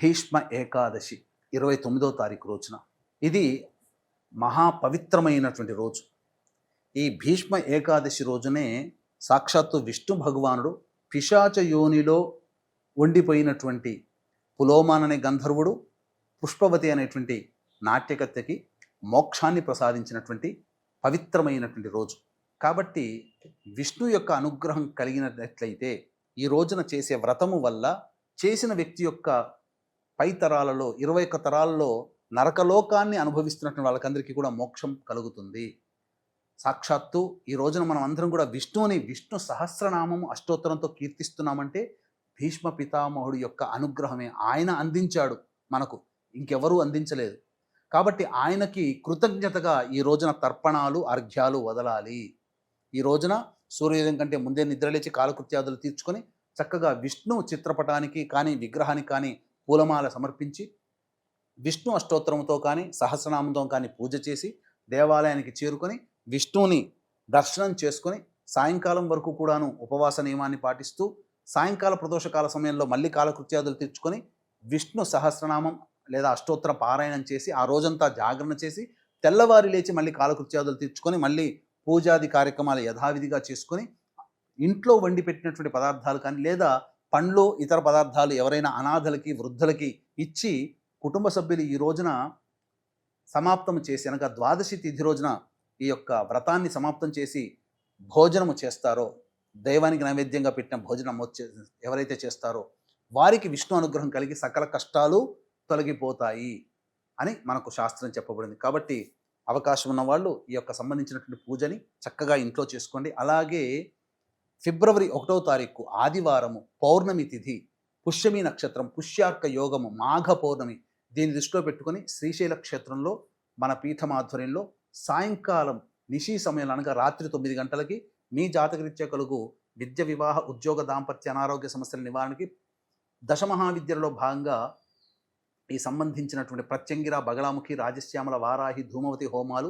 భీష్మ ఏకాదశి 29వ తారీఖు రోజున. ఇది మహాపవిత్రమైనటువంటి రోజు. ఈ భీష్మ ఏకాదశి రోజునే సాక్షాత్తు విష్ణు భగవానుడు పిశాచ యోనిలో ఉండిపోయినటువంటి పులోమాన్ అనే గంధర్వుడు పుష్పవతి అనేటువంటి నాట్యకత్తెకి మోక్షాన్ని ప్రసాదించినటువంటి పవిత్రమైనటువంటి రోజు. కాబట్టి విష్ణు యొక్క అనుగ్రహం కలిగినట్లయితే ఈ రోజున చేసే వ్రతము వల్ల చేసిన వ్యక్తి యొక్క పై తరాలలో 21 తరాలలో నరకలోకాన్ని అనుభవిస్తున్నటువంటి వాళ్ళకందరికీ కూడా మోక్షం కలుగుతుంది. సాక్షాత్తు ఈ రోజున మనం అందరం కూడా విష్ణు సహస్రనామము అష్టోత్తరంతో కీర్తిస్తున్నామంటే భీష్మ పితామహుడు యొక్క అనుగ్రహమే. ఆయన అందించాడు మనకు, ఇంకెవరూ అందించలేదు. కాబట్టి ఆయనకి కృతజ్ఞతగా ఈ రోజున తర్పణాలు అర్ఘ్యాలు వదలాలి. ఈ రోజున సూర్యోదయం కంటే ముందే నిద్రలేచి కాలకృత్యాదులు తీర్చుకొని చక్కగా విష్ణు చిత్రపటానికి కానీ విగ్రహానికి కానీ పూలమాల సమర్పించి విష్ణు అష్టోత్తరంతో కానీ సహస్రనామంతో కానీ పూజ చేసి దేవాలయానికి చేరుకొని విష్ణువుని దర్శనం చేసుకొని సాయంకాలం వరకు కూడాను ఉపవాస నియమాన్ని పాటిస్తూ సాయంకాల ప్రదోషకాల సమయంలో మళ్ళీ కాలకృత్యాదులు తీర్చుకొని విష్ణు సహస్రనామం లేదా అష్టోత్తర పారాయణం చేసి ఆ రోజంతా జాగరణ చేసి తెల్లవారి లేచి మళ్ళీ కాలకృత్యాదులు తీర్చుకొని మళ్ళీ పూజాది కార్యక్రమాలు యథావిధిగా చేసుకొని ఇంట్లో వండి పెట్టినటువంటి పదార్థాలు కానీ లేదా పండ్లు ఇతర పదార్థాలు ఎవరైనా అనాథలకి వృద్ధులకి ఇచ్చి కుటుంబ సభ్యులు ఈ రోజున సమాప్తం చేసి అనగా ద్వాదశి తిథి రోజున ఈ యొక్క వ్రతాన్ని సమాప్తం చేసి భోజనము చేస్తారో, దైవానికి నైవేద్యంగా పెట్టిన భోజనం ఎవరైతే చేస్తారో వారికి విష్ణు అనుగ్రహం కలిగి సకల కష్టాలు తొలగిపోతాయి అని మనకు శాస్త్రం చెప్పబడింది. కాబట్టి అవకాశం ఉన్న వాళ్ళు ఈ యొక్క సంబంధించినటువంటి పూజని చక్కగా ఇంట్లో చేసుకోండి. అలాగే ఫిబ్రవరి 1వ తారీఖు ఆదివారము పౌర్ణమి తిథి, పుష్యమి నక్షత్రం, పుష్యార్క యోగము, మాఘ పౌర్ణమి. దీన్ని దృష్టిలో పెట్టుకొని శ్రీశైల క్షేత్రంలో మన పీఠం ఆధ్వర్యంలో సాయంకాలం నిశీ సమయంలో అనగా రాత్రి 9 గంటలకి మీ జాతకరీత్యా కలుగు విద్య, వివాహ, ఉద్యోగ, దాంపత్య, అనారోగ్య సమస్యల నివారణకి దశమహావిద్యలో భాగంగా ఈ సంబంధించినటువంటి ప్రత్యంగిర, బగళాముఖి, రాజశ్యామల, వారాహి, ధూమవతి హోమాలు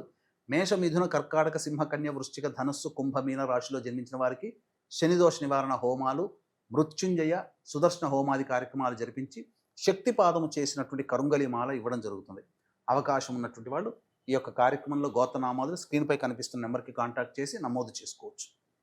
మేష, మిథున, కర్కాటక, సింహ, కన్య, వృశ్చిక, ధనస్సు, కుంభ, మీన రాశిలో జన్మించిన వారికి శనిదోష నివారణ హోమాలు, మృత్యుంజయ, సుదర్శన హోమాది కార్యక్రమాలు జరిపించి శక్తిపాదము చేసినటువంటి కరుంగలి మాల ఇవ్వడం జరుగుతుంది. అవకాశం ఉన్నటువంటి వాళ్ళు ఈ యొక్క కార్యక్రమంలో గోత్రనామాలు స్క్రీన్పై కనిపిస్తున్న నెంబర్కి కాంటాక్ట్ చేసి నమోదు చేసుకోవచ్చు.